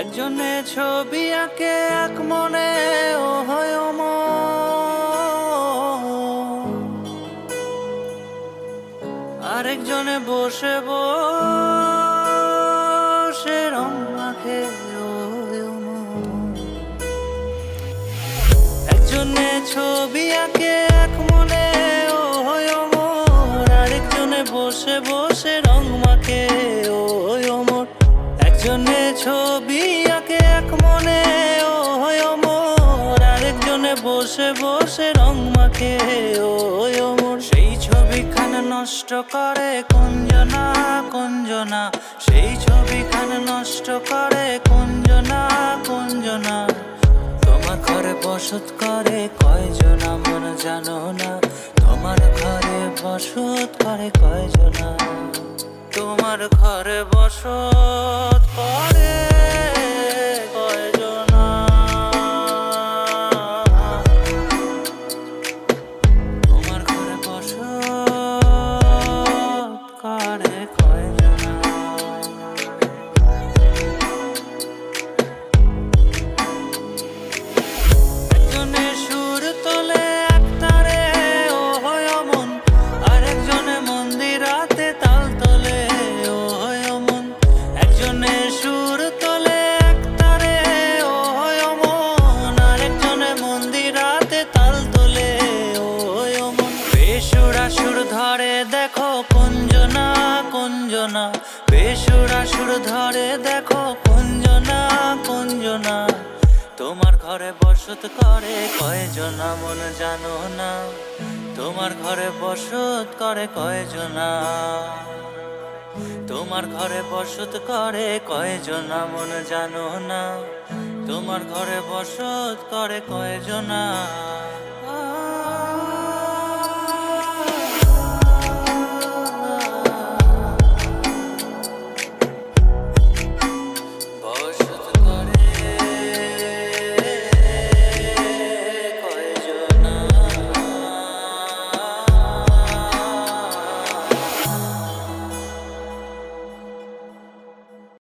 একজনে ছবি আঁকে এক মনে ও হয় আরেকজনে বসে বসে রং মাখে ও একজনে ছবি আঁকে এক মনে ও হয় আরেকজনে বসে বসে রং মাখে ও একজনে ছবি আঁকে এক মনে ও হয় আরেকজনে বসে বসে রং মাখে ও সেই ছবিখান নষ্ট করে কুঞ্জনা কুঞ্জনা, সেই ছবিখান নষ্ট করে কুঞ্জনা কুঞ্জনা। তোমার ঘরে বসত করে কয়জনা মন জানো না, তোমার ঘরে বসত করে কয়জনা, তোমার ঘরে বসত করে কয়জনা, তোমার ঘরে বসত করে কয়জনা। একজনে সুর তোলে এক তারে ও হয় মন, আরেকজনে মন্দিরাতে তাল তোলে ও হয় মন। একজনে সুর তোলে এক তারে ও হয় মন, আরেকজনে মন্দিরাতে তাল তোলে ও হয় মন। বেসুরা সুর ধরে দেখো কুঞ্জনা কুঞ্জনা, বেসুরা সুর ধরে দেখো কুঞ্জনা কুঞ্জনা। তোমার ঘরে বসত করে কয়জনা মন জানো না, তোমার ঘরে বসত করে কয়জনা, তোমার ঘরে বসত করে কয়জনা মন জানো না, তোমার ঘরে বসত করে কয়জনা।